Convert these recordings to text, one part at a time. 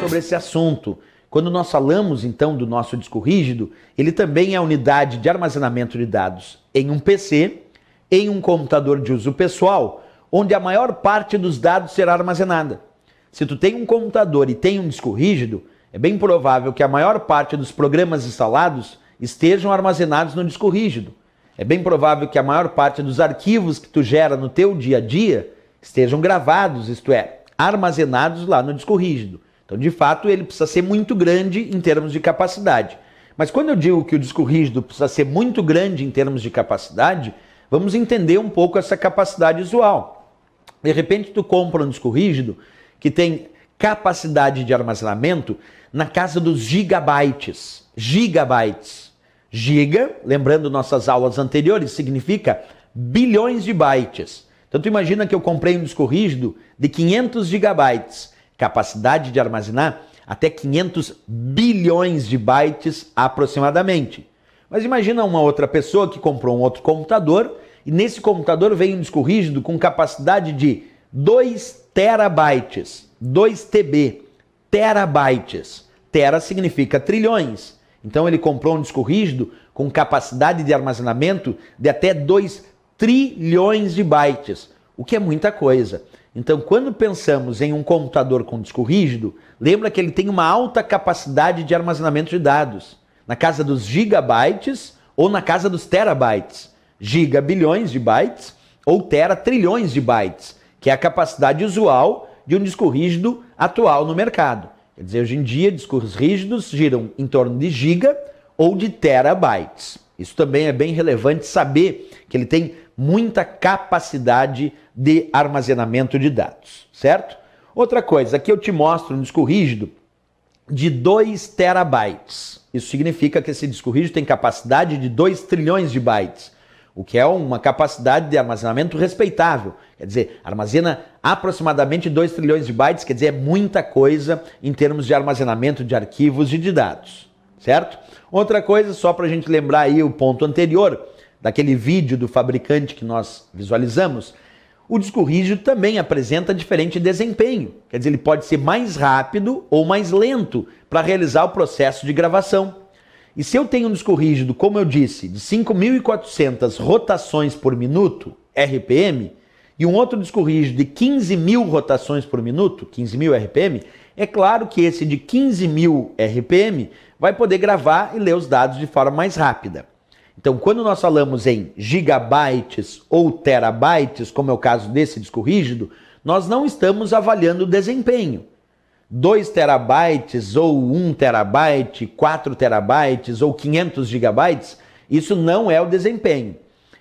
sobre esse assunto. Quando nós falamos então do nosso disco rígido, ele também é a unidade de armazenamento de dados em um PC, em um computador de uso pessoal, onde a maior parte dos dados será armazenada. Se tu tem um computador e tem um disco rígido, é bem provável que a maior parte dos programas instalados estejam armazenados no disco rígido. É bem provável que a maior parte dos arquivos que tu gera no teu dia a dia estejam gravados, isto é, armazenados lá no disco rígido. Então, de fato, ele precisa ser muito grande em termos de capacidade. Mas quando eu digo que o disco rígido precisa ser muito grande em termos de capacidade, vamos entender um pouco essa capacidade usual. De repente, tu compra um disco rígido que tem capacidade de armazenamento na casa dos gigabytes. Gigabytes. Giga, lembrando nossas aulas anteriores, significa bilhões de bytes. Então, tu imagina que eu comprei um disco rígido de 500 gigabytes. Capacidade de armazenar até 500 bilhões de bytes aproximadamente. Mas imagina uma outra pessoa que comprou um outro computador e nesse computador veio um disco rígido com capacidade de 2 terabytes, 2 TB, terabytes. Tera significa trilhões. Então ele comprou um disco rígido com capacidade de armazenamento de até 2 trilhões de bytes, o que é muita coisa. Então, quando pensamos em um computador com disco rígido, lembra que ele tem uma alta capacidade de armazenamento de dados, na casa dos gigabytes ou na casa dos terabytes. Giga, bilhões de bytes, ou tera, trilhões de bytes, que é a capacidade usual de um disco rígido atual no mercado. Quer dizer, hoje em dia, discos rígidos giram em torno de giga ou de terabytes. Isso também é bem relevante saber que ele tem muita capacidade de armazenamento de dados, certo? Outra coisa, aqui eu te mostro um disco rígido de 2 terabytes. Isso significa que esse disco rígido tem capacidade de 2 trilhões de bytes, o que é uma capacidade de armazenamento respeitável. Quer dizer, armazena aproximadamente 2 trilhões de bytes, quer dizer, é muita coisa em termos de armazenamento de arquivos e de dados, certo? Outra coisa, só para a gente lembrar aí o ponto anterior, daquele vídeo do fabricante que nós visualizamos, o disco rígido também apresenta diferente desempenho. Quer dizer, ele pode ser mais rápido ou mais lento para realizar o processo de gravação. E se eu tenho um disco rígido, como eu disse, de 5.400 rotações por minuto, RPM, e um outro disco rígido de 15.000 rotações por minuto, 15.000 RPM, é claro que esse de 15.000 RPM vai poder gravar e ler os dados de forma mais rápida. Então, quando nós falamos em gigabytes ou terabytes, como é o caso desse disco rígido, nós não estamos avaliando o desempenho. 2 terabytes ou 1 terabyte, 4 terabytes ou 500 gigabytes, isso não é o desempenho.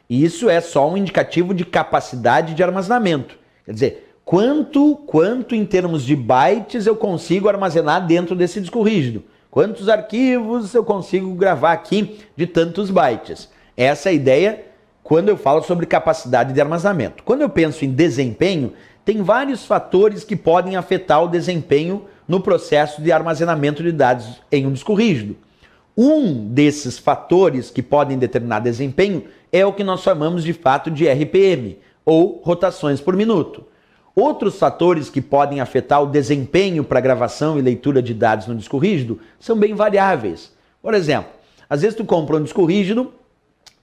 Isso é só um indicativo de capacidade de armazenamento. Quer dizer, quanto em termos de bytes eu consigo armazenar dentro desse disco rígido. Quantos arquivos eu consigo gravar aqui de tantos bytes? Essa é a ideia quando eu falo sobre capacidade de armazenamento. Quando eu penso em desempenho, tem vários fatores que podem afetar o desempenho no processo de armazenamento de dados em um disco rígido. Um desses fatores que podem determinar desempenho é o que nós chamamos de fato de RPM, ou rotações por minuto. Outros fatores que podem afetar o desempenho para gravação e leitura de dados no disco rígido são bem variáveis. Por exemplo, às vezes tu compra um disco rígido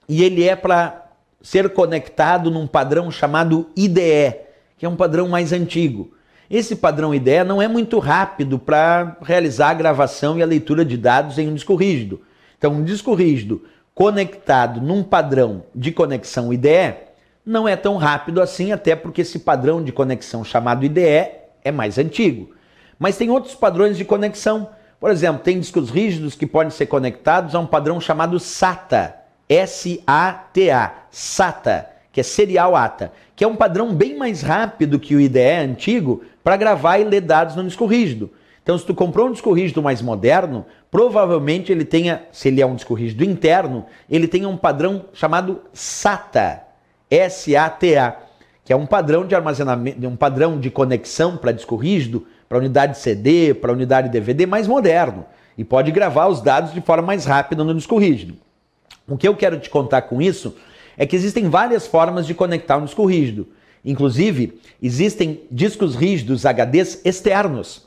e ele é para ser conectado num padrão chamado IDE, que é um padrão mais antigo. Esse padrão IDE não é muito rápido para realizar a gravação e a leitura de dados em um disco rígido. Então, um disco rígido conectado num padrão de conexão IDE não é tão rápido assim, até porque esse padrão de conexão chamado IDE é mais antigo. Mas tem outros padrões de conexão. Por exemplo, tem discos rígidos que podem ser conectados a um padrão chamado SATA, S-A-T-A, SATA, que é Serial ATA, que é um padrão bem mais rápido que o IDE antigo para gravar e ler dados no disco rígido. Então, se tu comprou um disco rígido mais moderno, provavelmente ele tenha, se ele é um disco rígido interno, ele tenha um padrão chamado SATA, SATA, que é um padrão de armazenamento, um padrão de conexão para disco rígido, para unidade CD, para unidade DVD mais moderno, e pode gravar os dados de forma mais rápida no disco rígido. O que eu quero te contar com isso é que existem várias formas de conectar um disco rígido. Inclusive, existem discos rígidos HDs externos.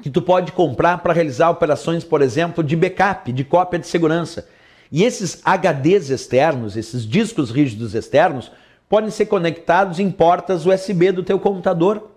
que tu pode comprar para realizar operações, por exemplo, de backup, de cópia de segurança. E esses HDs externos, esses discos rígidos externos, podem ser conectados em portas USB do teu computador,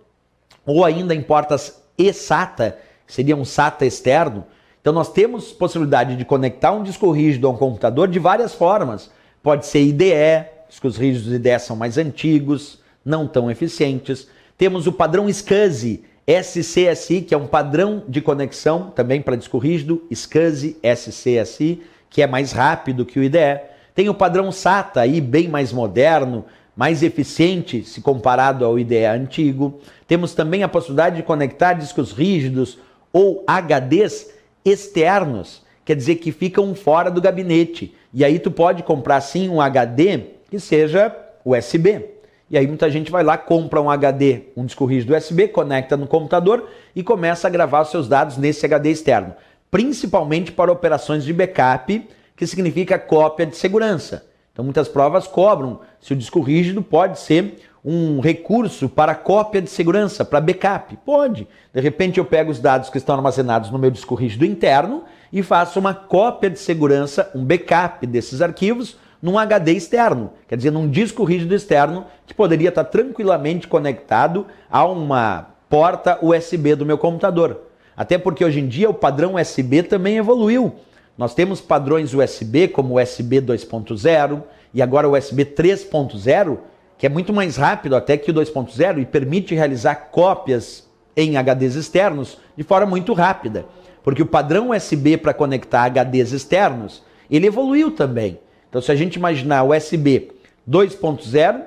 ou ainda em portas eSATA, que seria um SATA externo. Então nós temos possibilidade de conectar um disco rígido a um computador de várias formas. Pode ser IDE, discos rígidos IDE são mais antigos, não tão eficientes. Temos o padrão SCSI, SCSI, que é um padrão de conexão também para disco rígido, SCSI, SCSI, que é mais rápido que o IDE. Tem o padrão SATA, aí bem mais moderno, mais eficiente se comparado ao IDE antigo. Temos também a possibilidade de conectar discos rígidos ou HDs externos, quer dizer que ficam fora do gabinete. E aí tu pode comprar sim um HD que seja USB. E aí muita gente vai lá, compra um HD, um disco rígido USB, conecta no computador e começa a gravar os seus dados nesse HD externo. Principalmente para operações de backup, que significa cópia de segurança. Então muitas provas cobram se o disco rígido pode ser um recurso para cópia de segurança, para backup. Pode. De repente eu pego os dados que estão armazenados no meu disco rígido interno e faço uma cópia de segurança, um backup desses arquivos num HD externo. Quer dizer, num disco rígido externo que poderia estar tranquilamente conectado a uma porta USB do meu computador. Até porque hoje em dia o padrão USB também evoluiu. Nós temos padrões USB como o USB 2.0 e agora o USB 3.0, que é muito mais rápido até que o 2.0 e permite realizar cópias em HDs externos de forma muito rápida. Porque o padrão USB para conectar HDs externos, ele evoluiu também. Então se a gente imaginar o USB 2.0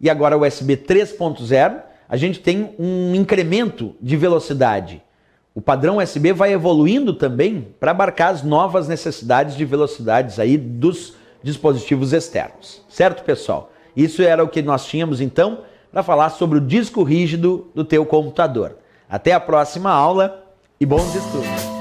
e agora o USB 3.0, a gente tem um incremento de velocidade. O padrão USB vai evoluindo também para abarcar as novas necessidades de velocidades aí dos dispositivos externos. Certo, pessoal? Isso era o que nós tínhamos então para falar sobre o disco rígido do teu computador. Até a próxima aula e bons estudos!